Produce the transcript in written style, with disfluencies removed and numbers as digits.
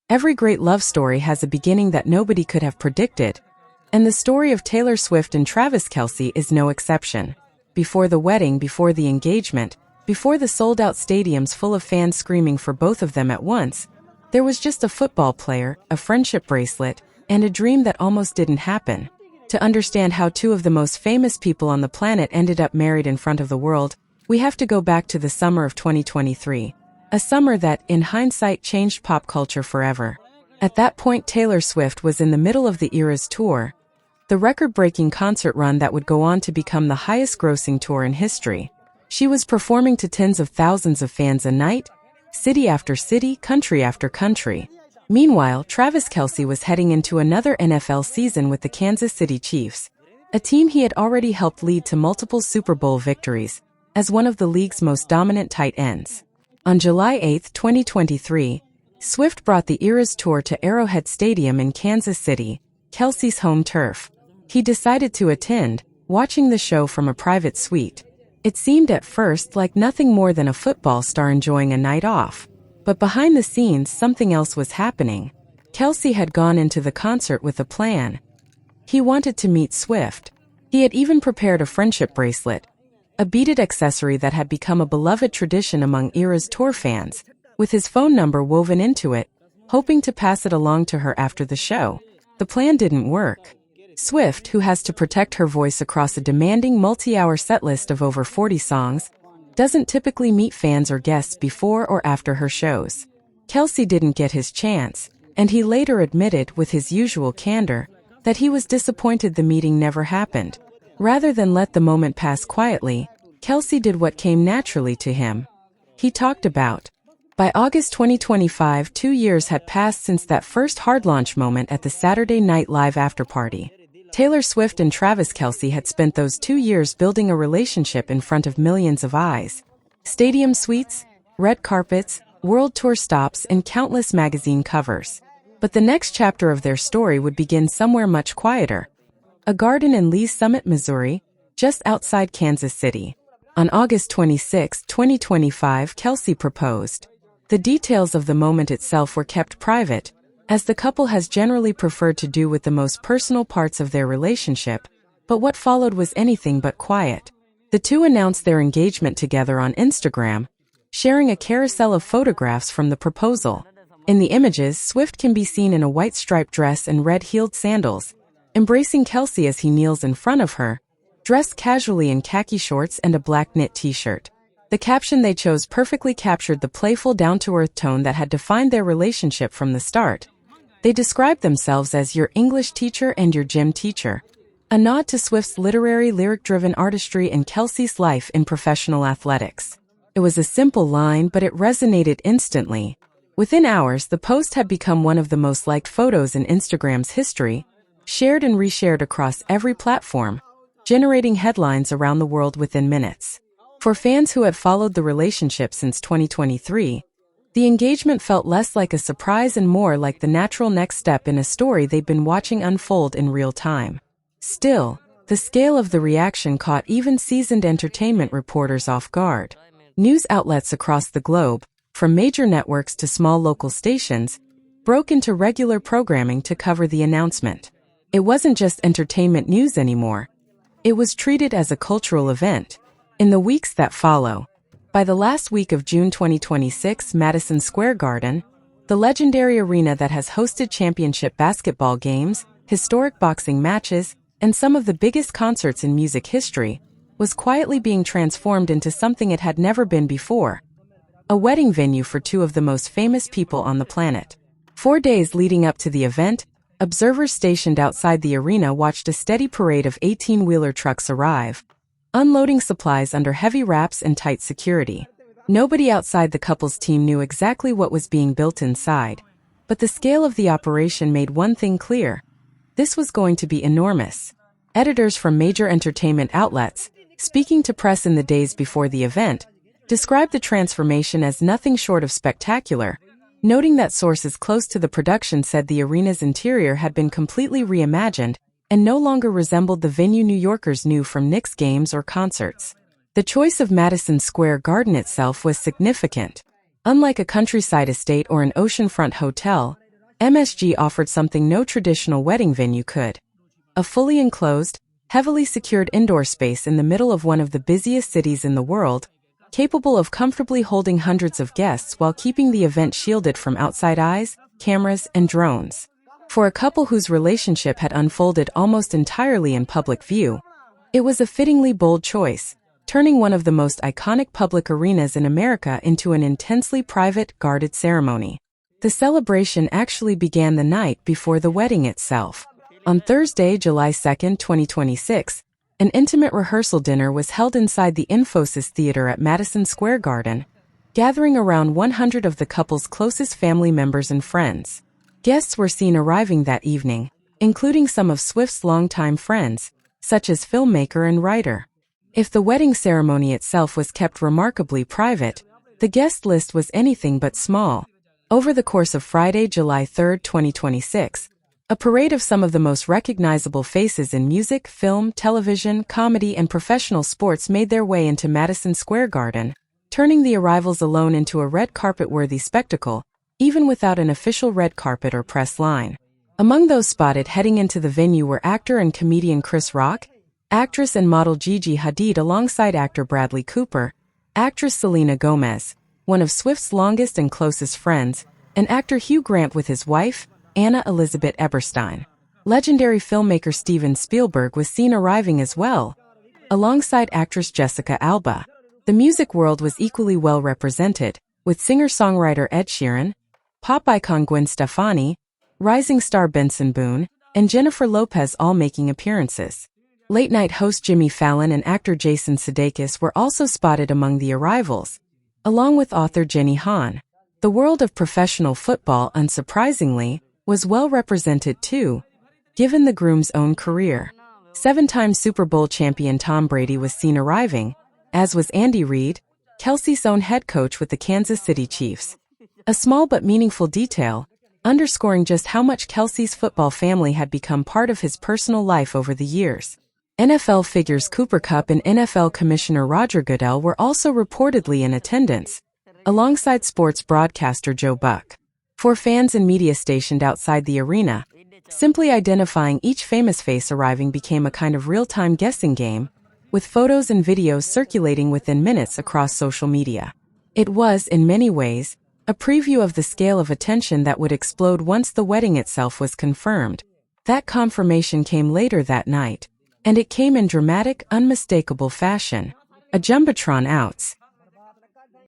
Every great love story has a beginning that nobody could have predicted, and the story of Taylor Swift and Travis Kelce is no exception. Before the wedding, before the engagement, before the sold-out stadiums full of fans screaming for both of them at once, there was just a football player, a friendship bracelet, and a dream that almost didn't happen. To understand how two of the most famous people on the planet ended up married in front of the world, we have to go back to the summer of 2023. A summer that, in hindsight, changed pop culture forever. At that point, Taylor Swift was in the middle of the Eras Tour, the record-breaking concert run that would go on to become the highest-grossing tour in history. She was performing to tens of thousands of fans a night, city after city, country after country. Meanwhile, Travis Kelce was heading into another NFL season with the Kansas City Chiefs, a team he had already helped lead to multiple Super Bowl victories, as one of the league's most dominant tight ends. On July 8, 2023, Swift brought the Eras Tour to Arrowhead Stadium in Kansas City, Kelce's home turf. He decided to attend, watching the show from a private suite. It seemed at first like nothing more than a football star enjoying a night off. But behind the scenes, something else was happening. Kelce had gone into the concert with a plan. He wanted to meet Swift. He had even prepared a friendship bracelet, a beaded accessory that had become a beloved tradition among Eras Tour fans, with his phone number woven into it, hoping to pass it along to her after the show. The plan didn't work. Swift, who has to protect her voice across a demanding multi-hour setlist of over 40 songs, doesn't typically meet fans or guests before or after her shows. Kelce didn't get his chance, and he later admitted with his usual candor that he was disappointed the meeting never happened. Rather than let the moment pass quietly, Kelce did what came naturally to him. He talked about. By August 2025, 2 years had passed since that first hard launch moment at the Saturday Night Live afterparty. Taylor Swift and Travis Kelce had spent those 2 years building a relationship in front of millions of eyes. Stadium suites, red carpets, world tour stops, and countless magazine covers. But the next chapter of their story would begin somewhere much quieter. A garden in Lee's Summit, Missouri, just outside Kansas City. On August 26, 2025, Kelce proposed. The details of the moment itself were kept private, as the couple has generally preferred to do with the most personal parts of their relationship, but what followed was anything but quiet. The two announced their engagement together on Instagram, sharing a carousel of photographs from the proposal. In the images, Swift can be seen in a white striped dress and red-heeled sandals, embracing Kelce as he kneels in front of her, dressed casually in khaki shorts and a black knit t-shirt. The caption they chose perfectly captured the playful, down-to-earth tone that had defined their relationship from the start. They described themselves as your English teacher and your gym teacher, a nod to Swift's literary, lyric-driven artistry and Kelce's life in professional athletics. It was a simple line, but it resonated instantly. Within hours, the post had become one of the most liked photos in Instagram's history, shared and reshared across every platform, generating headlines around the world within minutes. For fans who had followed the relationship since 2023, the engagement felt less like a surprise and more like the natural next step in a story they'd been watching unfold in real time. Still, the scale of the reaction caught even seasoned entertainment reporters off guard. News outlets across the globe, from major networks to small local stations, broke into regular programming to cover the announcement. It wasn't just entertainment news anymore. It was treated as a cultural event. In the weeks that follow, by the last week of June 2026, Madison Square Garden, the legendary arena that has hosted championship basketball games, historic boxing matches, and some of the biggest concerts in music history, was quietly being transformed into something it had never been before. A wedding venue for two of the most famous people on the planet. 4 days leading up to the event, observers stationed outside the arena watched a steady parade of 18-wheeler trucks arrive, unloading supplies under heavy wraps and tight security. Nobody outside the couple's team knew exactly what was being built inside, but the scale of the operation made one thing clear. This was going to be enormous. Editors from major entertainment outlets, speaking to press in the days before the event, described the transformation as nothing short of spectacular, noting that sources close to the production said the arena's interior had been completely reimagined and no longer resembled the venue New Yorkers knew from Knicks games or concerts. The choice of Madison Square Garden itself was significant. Unlike a countryside estate or an oceanfront hotel, MSG offered something no traditional wedding venue could. A fully enclosed, heavily secured indoor space in the middle of one of the busiest cities in the world, capable of comfortably holding hundreds of guests while keeping the event shielded from outside eyes, cameras, and drones. For a couple whose relationship had unfolded almost entirely in public view, it was a fittingly bold choice, turning one of the most iconic public arenas in America into an intensely private, guarded ceremony. The celebration actually began the night before the wedding itself. On Thursday, July 2, 2026, an intimate rehearsal dinner was held inside the Infosys Theater at Madison Square Garden, gathering around 100 of the couple's closest family members and friends. Guests were seen arriving that evening, including some of Swift's longtime friends, such as filmmaker and writer. If the wedding ceremony itself was kept remarkably private, the guest list was anything but small. Over the course of Friday, July 3, 2026, a parade of some of the most recognizable faces in music, film, television, comedy, and professional sports made their way into Madison Square Garden, turning the arrivals alone into a red carpet-worthy spectacle, even without an official red carpet or press line. Among those spotted heading into the venue were actor and comedian Chris Rock, actress and model Gigi Hadid alongside actor Bradley Cooper, actress Selena Gomez, one of Swift's longest and closest friends, and actor Hugh Grant with his wife, Anna Elizabeth Eberstein. Legendary filmmaker Steven Spielberg was seen arriving as well, alongside actress Jessica Alba. The music world was equally well represented, with singer-songwriter Ed Sheeran, pop icon Gwen Stefani, rising star Benson Boone, and Jennifer Lopez all making appearances. Late-night host Jimmy Fallon and actor Jason Sudeikis were also spotted among the arrivals, along with author Jenny Han. The world of professional football, unsurprisingly, was well represented too, given the groom's own career. Seven-time Super Bowl champion Tom Brady was seen arriving, as was Andy Reid, Kelce's own head coach with the Kansas City Chiefs. A small but meaningful detail, underscoring just how much Kelce's football family had become part of his personal life over the years. NFL figures Cooper Kupp and NFL Commissioner Roger Goodell were also reportedly in attendance, alongside sports broadcaster Joe Buck. For fans and media stationed outside the arena, simply identifying each famous face arriving became a kind of real-time guessing game, with photos and videos circulating within minutes across social media. It was, in many ways, a preview of the scale of attention that would explode once the wedding itself was confirmed. That confirmation came later that night, and it came in dramatic, unmistakable fashion. A Jumbotron outs,